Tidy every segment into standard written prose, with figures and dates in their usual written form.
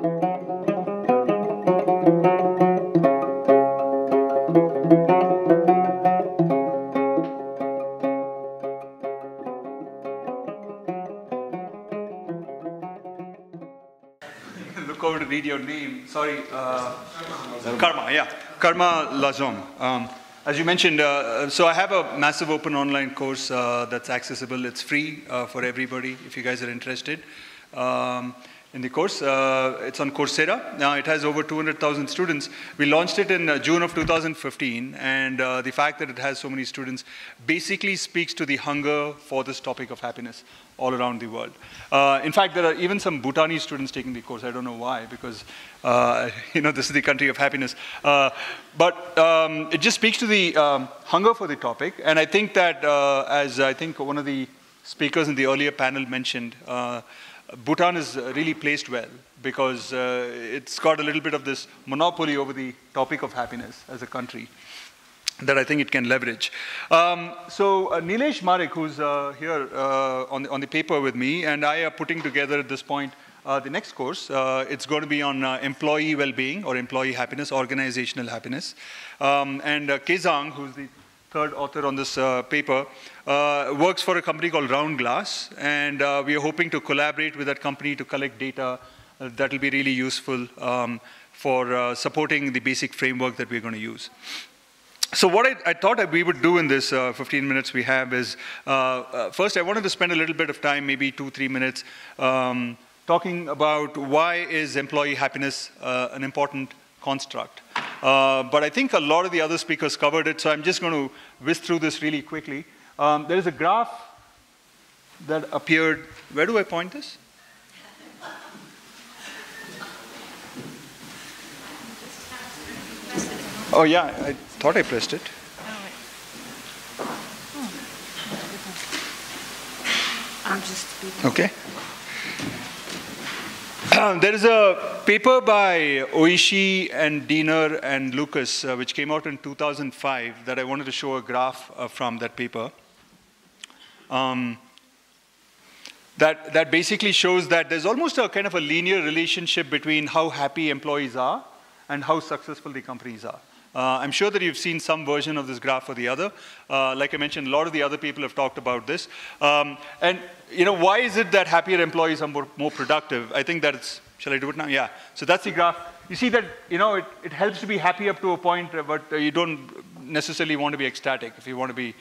Look over to read your name. Sorry. Karma, yeah. Karma Lazom. As you mentioned, so I have a massive open online course that's accessible. It's free for everybody if you guys are interested in the course. It's on Coursera. Now it has over 200,000 students. We launched it in June of 2015, and the fact that it has so many students basically speaks to the hunger for this topic of happiness all around the world. In fact, there are even some Bhutanese students taking the course. I don't know why, because this is the country of happiness. But it just speaks to the hunger for the topic, and I think that, as I think one of the speakers in the earlier panel mentioned, Bhutan is really placed well because it's got a little bit of this monopoly over the topic of happiness as a country that I think it can leverage. So Nilesh Marik, who's here on the paper with me, and I are putting together at this point the next course. It's going to be on employee well-being or employee happiness, organizational happiness. And Kezang, who's the third author on this paper, works for a company called Round Glass, and we are hoping to collaborate with that company to collect data that will be really useful for supporting the basic framework that we're going to use. So what I thought that we would do in this 15 minutes we have is, first I wanted to spend a little bit of time, maybe 2-3 minutes, talking about why is employee happiness an important construct. But I think a lot of the other speakers covered it, so I'm just going to whiz through this really quickly. There is a graph that appeared. Where do I point this? Oh yeah, I thought I pressed it. I'm just speaking. Okay. There is a paper by Oishi and Diener and Lucas, which came out in 2005, that I wanted to show a graph from that paper. That basically shows that there's almost a kind of a linear relationship between how happy employees are and how successful the companies are. I'm sure that you've seen some version of this graph or the other. Like I mentioned, a lot of the other people have talked about this. And why is it that happier employees are more productive? I think that it's, shall I do it now? Yeah. So that's the graph. You see that it helps to be happy up to a point, but you don't necessarily want to be ecstatic if you want to be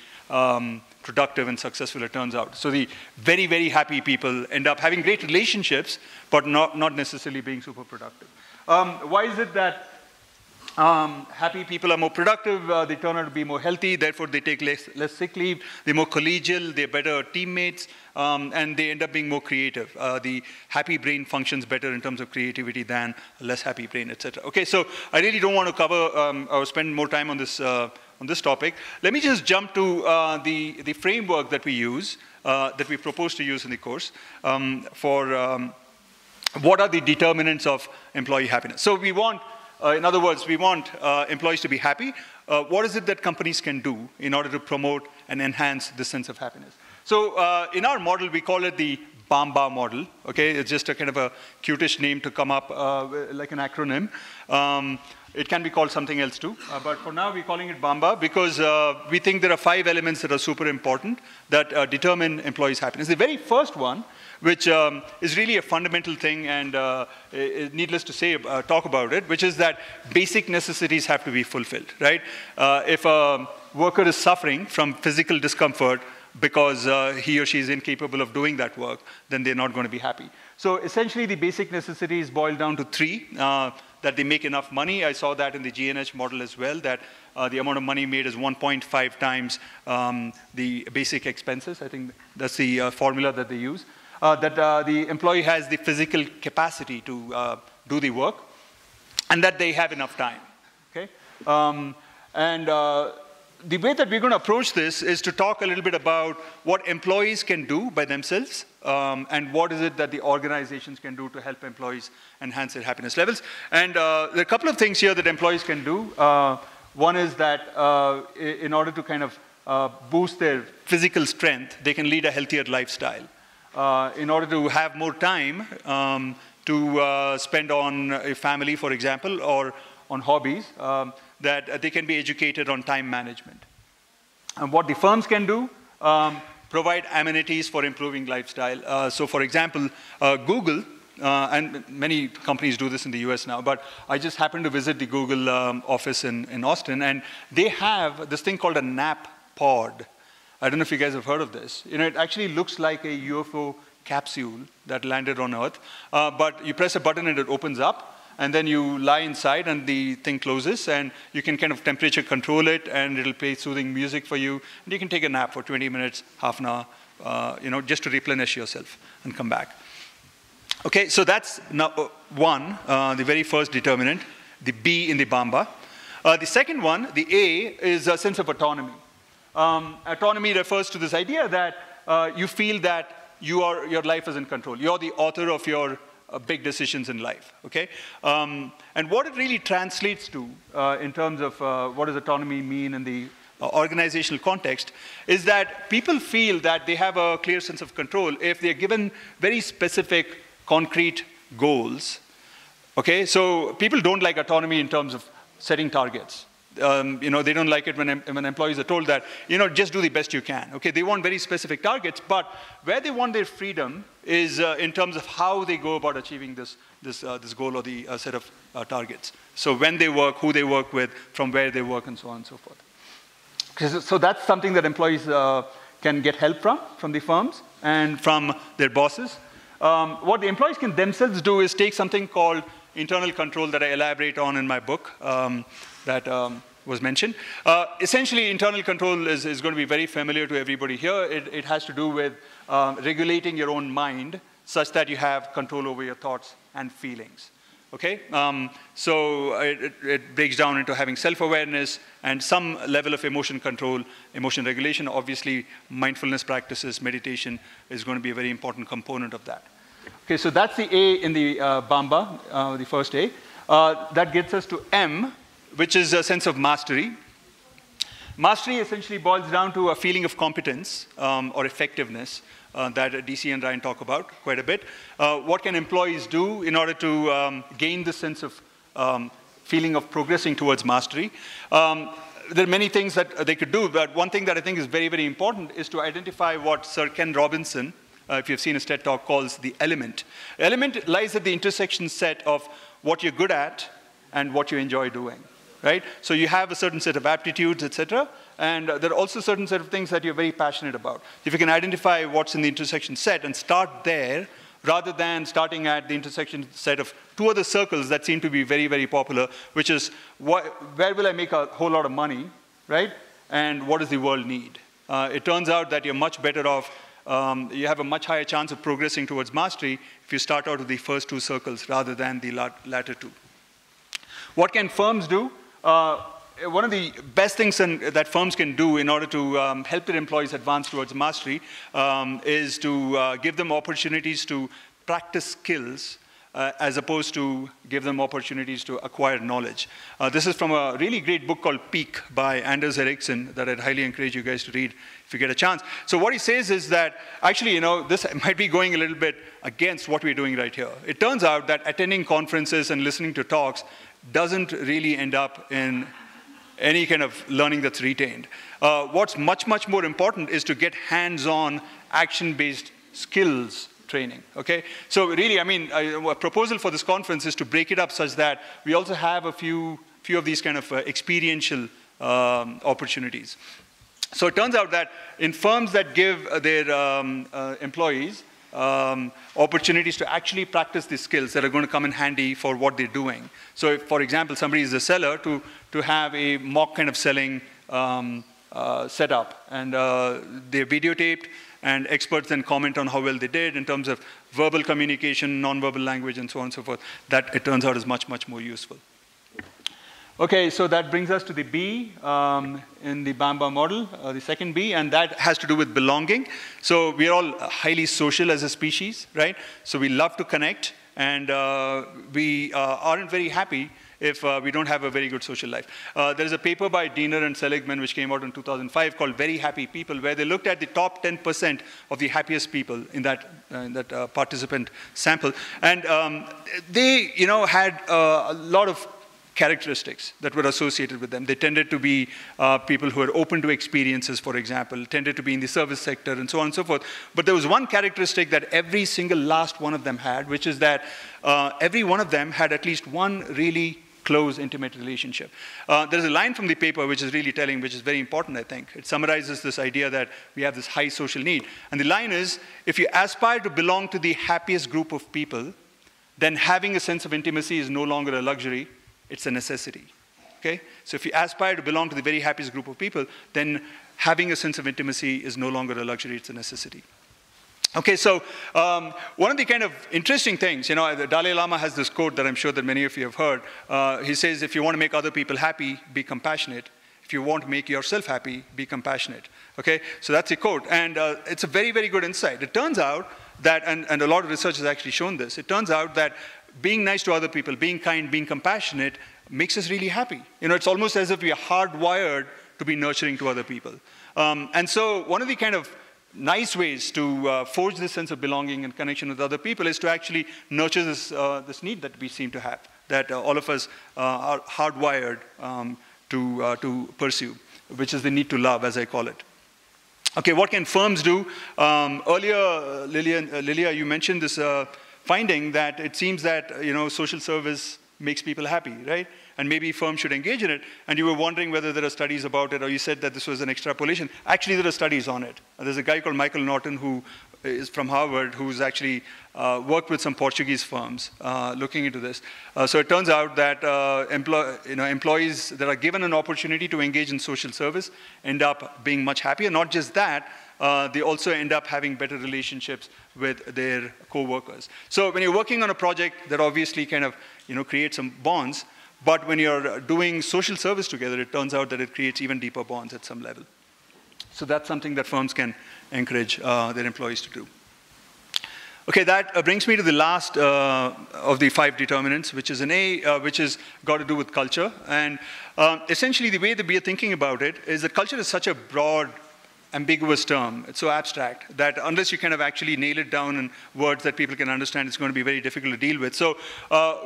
productive and successful, it turns out. So the very, very happy people end up having great relationships, but not necessarily being super productive. Why is it that happy people are more productive, they turn out to be more healthy, therefore they take less sick leave, they're more collegial, they're better teammates, and they end up being more creative. The happy brain functions better in terms of creativity than a less happy brain, etc. Okay, so I really don't want to cover or spend more time on this topic. Let me just jump to the framework that we use, that we propose to use in the course for what are the determinants of employee happiness. So we want, in other words, we want employees to be happy. What is it that companies can do in order to promote and enhance the sense of happiness? So in our model, we call it the BAMBA model. Okay, it's just a kind of a cutish name to come up like an acronym. It can be called something else too, but for now we're calling it BAMBA because we think there are 5 elements that are super important that determine employees' happiness. The very first one, which is really a fundamental thing, and needless to say, talk about it, which is that basic necessities have to be fulfilled, right? If a worker is suffering from physical discomfort because he or she is incapable of doing that work, then they're not going to be happy. So essentially, the basic necessities boil down to 3, that they make enough money. I saw that in the GNH model as well, that the amount of money made is 1.5 times the basic expenses. I think that's the formula that they use. That the employee has the physical capacity to do the work, and that they have enough time, okay? The way that we're going to approach this is to talk a little bit about what employees can do by themselves, and what is it that the organizations can do to help employees enhance their happiness levels. And there are a couple of things here that employees can do. One is that in order to kind of boost their physical strength, they can lead a healthier lifestyle. In order to have more time, to spend on a family, for example, or on hobbies, that they can be educated on time management. And what the firms can do, provide amenities for improving lifestyle. So for example, Google, and many companies do this in the US now, but I just happened to visit the Google office in Austin, and they have this thing called a nap pod. I don't know if you guys have heard of this. You know, it actually looks like a UFO capsule that landed on Earth, but you press a button and it opens up, and then you lie inside and the thing closes, and you can kind of temperature control it, and it'll play soothing music for you, and you can take a nap for 20 minutes, half an hour, you know, just to replenish yourself and come back. Okay, so that's one, the very first determinant, the B in the Bamba. The second one, the A, is a sense of autonomy. Autonomy refers to this idea that you feel that your life is in control. You're the author of your big decisions in life, okay? And what it really translates to in terms of what does autonomy mean in the organizational context is that people feel that they have a clear sense of control if they're given very specific, concrete goals, okay? So people don't like autonomy in terms of setting targets. You know, they don't like it when employees are told that, you know, just do the best you can. Okay, they want very specific targets, but where they want their freedom is in terms of how they go about achieving this goal or the set of targets. So when they work, who they work with, from where they work, and so on and so forth. So that's something that employees can get help from the firms and from their bosses. What the employees can themselves do is take something called internal control that I elaborate on in my book. That was mentioned. Essentially, internal control is going to be very familiar to everybody here. It has to do with regulating your own mind such that you have control over your thoughts and feelings. Okay? So it breaks down into having self-awareness and some level of emotion control, emotion regulation. Obviously, mindfulness practices, meditation is going to be a very important component of that. Okay, so that's the A in the Bamba, the first A. That gets us to M, which is a sense of mastery. Mastery essentially boils down to a feeling of competence or effectiveness that DC and Ryan talk about quite a bit. What can employees do in order to gain this sense of feeling of progressing towards mastery? There are many things that they could do, but one thing that I think is very, very important is to identify what Sir Ken Robinson, if you've seen his TED Talk, calls the element. Element lies at the intersection set of what you're good at and what you enjoy doing. Right? So you have a certain set of aptitudes, etc., and there are also certain set of things that you're very passionate about. If you can identify what's in the intersection set and start there, rather than starting at the intersection set of two other circles that seem to be very, very popular, which is where will I make a whole lot of money, right? And what does the world need? It turns out that you're much better off, you have a much higher chance of progressing towards mastery if you start out with the first two circles rather than the latter two. What can firms do? One of the best things that firms can do in order to help their employees advance towards mastery is to give them opportunities to practice skills as opposed to give them opportunities to acquire knowledge. This is from a really great book called Peak by Anders Ericsson that I'd highly encourage you guys to read if you get a chance. So what he says is that, actually, you know, this might be going a little bit against what we're doing right here. It turns out that attending conferences and listening to talks doesn't really end up in any kind of learning that's retained. What's much, much more important is to get hands-on, action-based skills training, okay? So really, I mean, a proposal for this conference is to break it up such that we also have a few of these kind of experiential opportunities. So it turns out that in firms that give their employees opportunities to actually practice the skills that are going to come in handy for what they're doing. So if, for example, somebody is a seller, to have a mock kind of selling setup, and they're videotaped, and experts then comment on how well they did in terms of verbal communication, non-verbal language, and so on and so forth. That, it turns out, is much, much more useful. Okay, so that brings us to the B in the Bamba model, the second B, and that has to do with belonging. So we are all highly social as a species, right? So we love to connect, and we aren't very happy if we don't have a very good social life. There is a paper by Diener and Seligman which came out in 2005 called Very Happy People, where they looked at the top 10% of the happiest people in that participant sample. And they had a lot of characteristics that were associated with them. They tended to be people who are open to experiences, for example, tended to be in the service sector, and so on and so forth. But there was one characteristic that every single last one of them had, which is that every one of them had at least one really close, intimate relationship. There's a line from the paper which is really telling, which is very important, I think. It summarizes this idea that we have this high social need. And the line is, if you aspire to belong to the happiest group of people, then having a sense of intimacy is no longer a luxury, it's a necessity, okay? So if you aspire to belong to the very happiest group of people, then having a sense of intimacy is no longer a luxury, it's a necessity. Okay, so one of the kind of interesting things, the Dalai Lama has this quote that I'm sure that many of you have heard. He says, if you want to make other people happy, be compassionate. If you want to make yourself happy, be compassionate, okay? So that's a quote, and it's a very, very good insight. It turns out that, and a lot of research has actually shown this, it turns out that being nice to other people, being kind, being compassionate makes us really happy. It's almost as if we are hardwired to be nurturing to other people. And so one of the kind of nice ways to forge this sense of belonging and connection with other people is to actually nurture this need that we seem to have, that all of us are hardwired to pursue, which is the need to love, as I call it. Okay, what can firms do? Earlier, Lilia, you mentioned this finding that it seems that social service makes people happy, right? And maybe firms should engage in it. And you were wondering whether there are studies about it, or you said that this was an extrapolation. Actually, there are studies on it. There's a guy called Michael Norton who is from Harvard, who's actually worked with some Portuguese firms looking into this. So it turns out that employees that are given an opportunity to engage in social service end up being much happier. Not just that, they also end up having better relationships with their co-workers. So when you're working on a project that obviously kind of creates some bonds, but when you're doing social service together, it turns out that it creates even deeper bonds at some level. So that's something that firms can encourage their employees to do. Okay, that brings me to the last of the 5 determinants, which is an A, which has got to do with culture. And essentially, the way that we are thinking about it is that culture is such a broad, ambiguous term. It's so abstract that unless you kind of actually nail it down in words that people can understand, it's going to be very difficult to deal with. So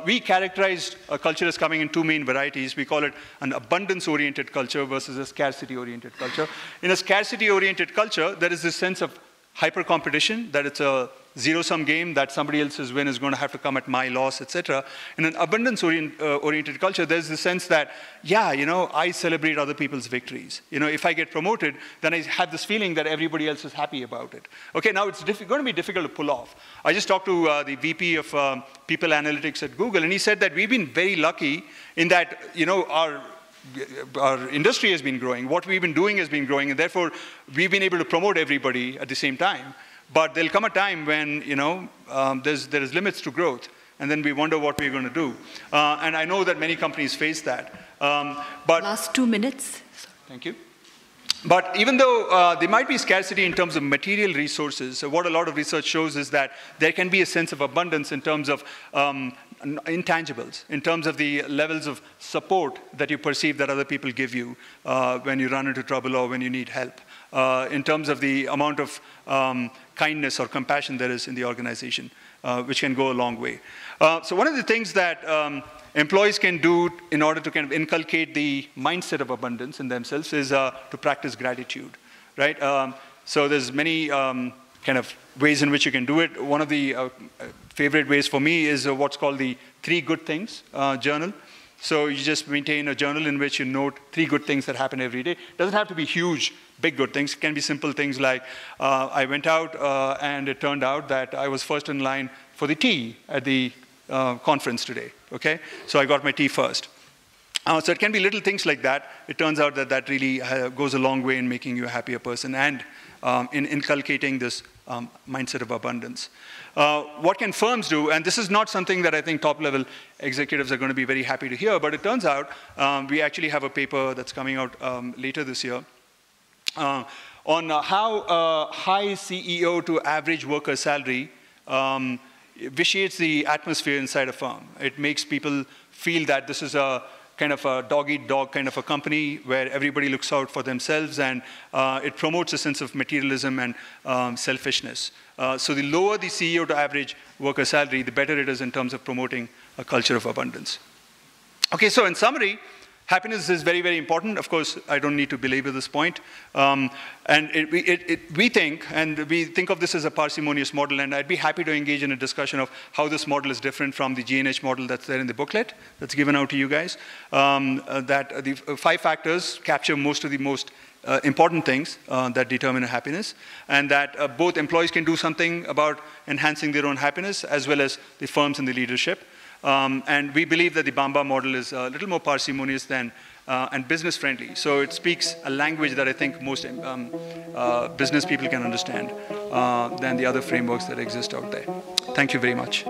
we characterized a culture as coming in 2 main varieties. We call it an abundance-oriented culture versus a scarcity-oriented culture. In a scarcity-oriented culture, there is this sense of hyper-competition, that it's a zero-sum game, that somebody else's win is going to have to come at my loss, etc. In an abundance-oriented culture, there's the sense that, yeah, I celebrate other people's victories. If I get promoted, then I have this feeling that everybody else is happy about it. Okay, now it's going to be difficult to pull off. I just talked to the VP of People Analytics at Google, and he said that we've been very lucky in that, our industry has been growing, what we've been doing has been growing, and therefore we've been able to promote everybody at the same time. But there'll come a time when there is limits to growth, and then we wonder what we're going to do. And I know that many companies face that. But last 2 minutes. Thank you. But even though there might be scarcity in terms of material resources, so what a lot of research shows is that there can be a sense of abundance in terms of intangibles, in terms of the levels of support that you perceive that other people give you when you run into trouble or when you need help, in terms of the amount of kindness or compassion there is in the organization, which can go a long way. So one of the things that employees can do in order to kind of inculcate the mindset of abundance in themselves is to practice gratitude, right? So there's many kind of ways in which you can do it. One of the favorite ways for me is what's called the 3 good things journal. So you just maintain a journal in which you note 3 good things that happen every day. It doesn't have to be huge, big good things. It can be simple things like I went out and it turned out that I was first in line for the tea at the conference today, okay? So I got my tea first. So it can be little things like that. It turns out that that really goes a long way in making you a happier person and in inculcating this mindset of abundance. What can firms do? And this is not something that I think top-level executives are going to be very happy to hear, but it turns out we actually have a paper that's coming out later this year on how high CEO to average worker salary vitiates the atmosphere inside a firm. It makes people feel that this is a kind of a dog-eat-dog kind of a company where everybody looks out for themselves, and it promotes a sense of materialism and selfishness. So the lower the CEO to average worker salary, the better it is in terms of promoting a culture of abundance. Okay, so in summary, happiness is very, very important. Of course, I don't need to belabor this point. And we think of this as a parsimonious model, and I'd be happy to engage in a discussion of how this model is different from the G&H model that's there in the booklet that's given out to you guys. That the 5 factors capture most of the most important things that determine happiness, and that both employees can do something about enhancing their own happiness, as well as the firms and the leadership. And we believe that the Bamba model is a little more parsimonious than and business friendly. So it speaks a language that I think most business people can understand than the other frameworks that exist out there. Thank you very much.